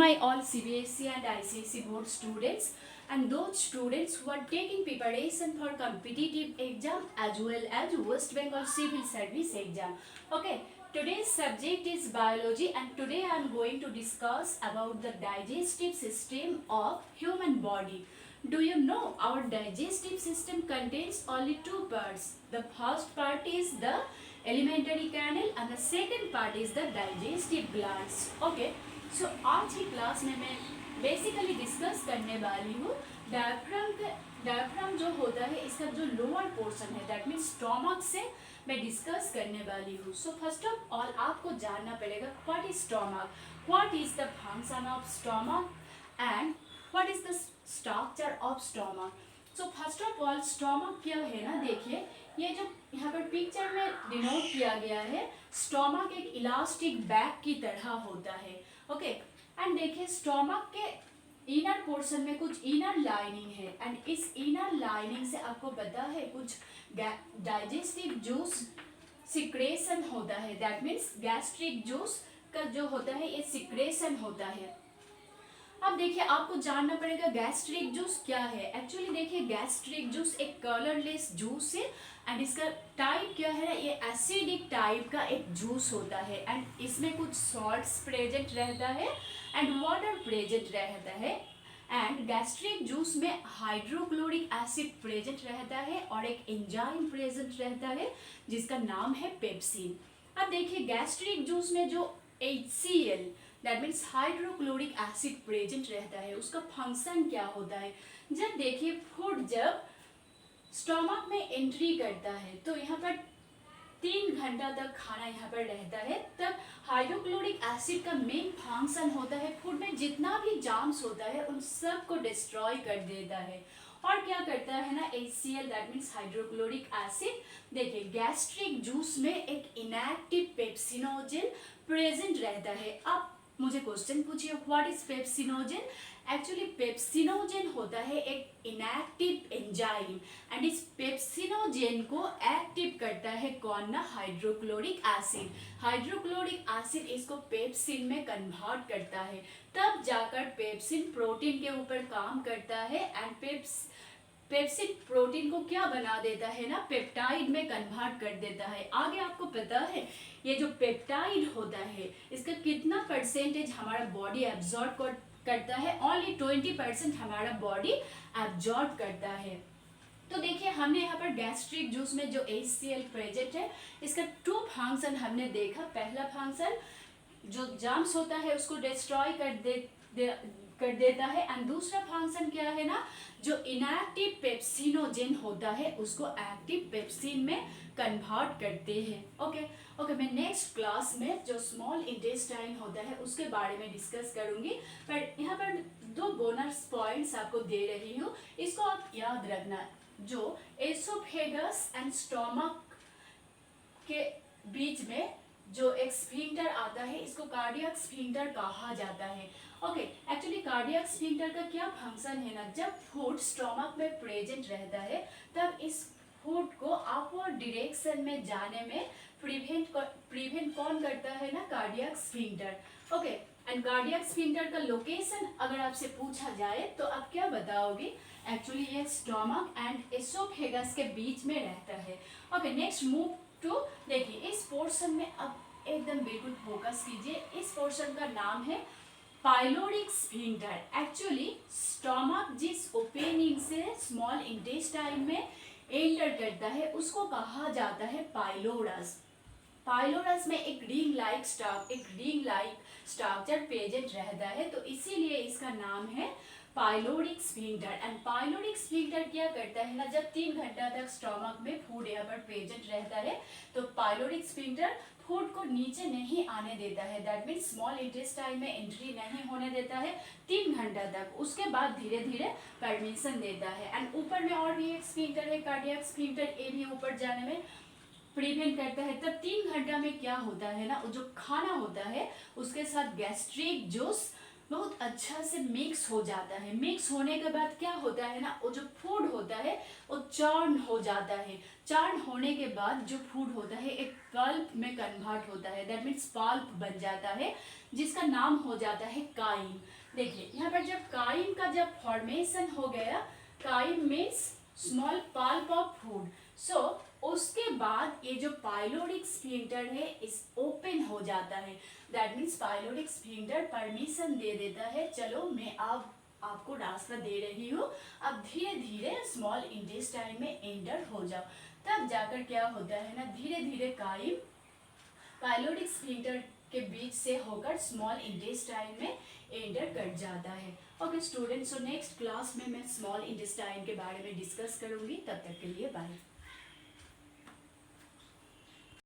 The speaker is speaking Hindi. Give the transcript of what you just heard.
my all CBSE and ICSE board students and those students who are taking preparation for competitive exam as well as West Bengal Civil Service exam. Okay, today's subject is biology and today I am going to discuss about the digestive system of human body. Do you know our digestive system contains only two parts? The first part is the alimentary canal and the second part is the digestive glands. Okay, so आज की क्लास में मैं बेसिकली डिस्कस करने वाली हूँ डायफ्राम जो होता है इसका जो लोअर पोर्शन है दैट मीन्स स्टोमक से मैं डिस्कस करने वाली हूँ. सो फर्स्ट ऑफ ऑल आपको जानना पड़ेगा what is stomach, what is the function of stomach and what is the structure of stomach. So first of all stomach क्या है ना, देखिए ये जो यहाँ पर पिक्चर में डिनोट किया गया है स्टोमक एक इलास्टिक बैग की तरह होता है. ओके एंड देखिए स्टोमक के इनर पोर्शन में कुछ इनर लाइनिंग है एंड इस इनर लाइनिंग से आपको पता है कुछ डाइजेस्टिव जूस सिक्रेशन होता है. दैट मीन्स गैस्ट्रिक जूस का जो होता है ये सिक्रेशन होता है. अब देखिए आपको जानना पड़ेगा गैस्ट्रिक जूस क्या है. एक्चुअली देखिए गैस्ट्रिक जूस एक कलरलेस जूस है एंड इसका टाइप क्या है, ये एसिडिक टाइप का एक जूस होता है एंड इसमें कुछ सॉल्ट्स प्रेजेंट रहता है एंड वाटर प्रेजेंट रहता है एंड गैस्ट्रिक जूस में हाइड्रोक्लोरिक एसिड प्रेजेंट रहता है और एक एंजाइम प्रेजेंट रहता है जिसका नाम है पेप्सिन. अब देखिए गैस्ट्रिक जूस में जो HCl that means hydrochloric acid present रहता है उसका फंक्शन क्या होता है. जब देखिए फूड जब स्टोमक में एंट्री करता है तो यहाँ पर 3 घंटा तक खाना यहाँ पर रहता है, तब हाइड्रोक्लोरिक एसिड का मेन फंक्शन होता है फूड में जितना भी जाम्स होता है उन सब को डिस्ट्रॉय कर देता है. और क्या करता है ना HCl that means hydrochloric acid. देखिए गैस्ट्रिक जूस में एक इनएक्टिव पेप्सिनोजेन प्रेजेंट रहता है. अब मुझे क्वेश्चन पूछिए what is pepsinogen. Actually pepsinogen होता है एक इनएक्टिव एंजाइम एंड इस पेप्सिनोजेन को एक्टिव करता है कौन ना, हाइड्रोक्लोरिक एसिड. हाइड्रोक्लोरिक एसिड इसको पेप्सिन में कन्वर्ट करता है, तब जाकर पेप्सिन प्रोटीन के ऊपर काम करता है एंड पेप्सिन प्रोटीन को क्या बना देता है ना, पेप्टाइड में कन्वर्ट कर देता है. आगे आपको पता है ये जो पेप्टाइड होता है इसका कितना परसेंटेज हमारा बॉडी एब्जॉर्ब करता है, ओनली 20% हमारा बॉडी एब्जॉर्ब करता है. तो देखिए हमने यहाँ पर गैस्ट्रिक जूस में जो HCl प्रेजेंट है इसका 2 फंक्शन हमने देखा. पहला फंक्शन जो जर्म्स होता है उसको डिस्ट्रॉय कर देता है एंड दूसरा फंक्शन क्या है ना, जो इनएक्टिव पेप्सिनोजेन होता है उसको एक्टिव पेप्सिन में कन्वर्ट करते हैं. ओके मैं नेक्स्ट क्लास में जो स्मॉल इंटेस्टाइन होता है उसके बारे में डिस्कस करूंगी, पर यहाँ पर 2 बोनस पॉइंट्स आपको दे रही हूँ, इसको आप याद रखना. जो एसोफेगस एंड स्टोमक के बीच में जो एक स्फिंक्टर आता है इसको कार्डियक स्फिंक्टर कहा जाता है. ओके एक्चुअली कार्डियक स्फिंक्टर का क्या फंक्शन है ना, जब फूड स्टोमक में प्रेजेंट रहता है तब इस फूड को अपवर्ड डायरेक्शन में जाने में प्रिवेंट कौन करता है ना, cardiac sphincter. Okay and cardiac sphincter का लोकेशन अगर आपसे पूछा जाए तो आप क्या बताओगे. एक्चुअली ये स्टोमक एंड एसोफेगस के बीच में रहता है. ओके नेक्स्ट मूव टू, देखिए इस पोर्शन में अब एकदम बिल्कुल फोकस कीजिए. इस पोर्शन का नाम है पाइलोरिक स्फिंक्टर. एक्चुअली स्टोमक जिस ओपनिंग से स्मॉल इंटेस्टाइन में एंटर करता है उसको कहा जाता है पाइलोरस. पाइलोरस में एक रिंग लाइक स्ट्रक्चर प्रेजेंट रहता है तो इसीलिए इसका नाम है pyloric sphincter. And pyloric sphincter क्या करता है ना, जब 3 घंटा तक स्टोमक में फूड यहाँ पर प्रेजेंट रहता है तो पाइलोरिक स्फिंक्टर फूड को नीचे नहीं आने देता है, दैट मीन्स स्मॉल इंटेस्टाइन में एंट्री नहीं होने देता है 3 घंटा तक. उसके बाद धीरे धीरे परमिशन देता है एंड ऊपर में और भी एक स्फिंक्टर है कार्डियक स्फिंक्टर, ये भी ऊपर जाने में प्रिवेंट करता है. तब 3 घंटा में क्या होता है ना, जो खाना होता है उसके साथ गैस्ट्रिक जूस बहुत अच्छा से मिक्स हो जाता है। मिक्स होने के बाद क्या होता है ना, वो जो फूड होता है वो चर्न हो जाता है। चर्न होने के बाद जो फूड होता है एक पल्प में कन्वर्ट होता है, दैट मीन्स पल्प बन जाता है, जिसका नाम हो जाता है काइम। देखिए यहाँ पर जब काइम का जब फॉर्मेशन हो गया, chyme means small pulp of food. So उसके बाद ये जो पाइलोडिक स्फिंक्टर है इस ओपन हो जाता है, दैट मीन्स पाइलोडिक स्फिंक्टर परमिशन दे देता है, चलो मैं अब आपको रास्ता दे रही हूँ, अब धीरे धीरे स्मॉल इंटेस्टाइन में एंटर हो जाओ। तब जाकर क्या होता है ना, धीरे धीरे काइम पाइलोडिक स्फिंक्टर के बीच से होकर स्मॉल इंटेस्टाइन में एंटर कर जाता है। Okay students, so next class में मैं स्मॉल इंटेस्टाइन के बारे में डिस्कस करूंगी। तब तक के लिए बाय।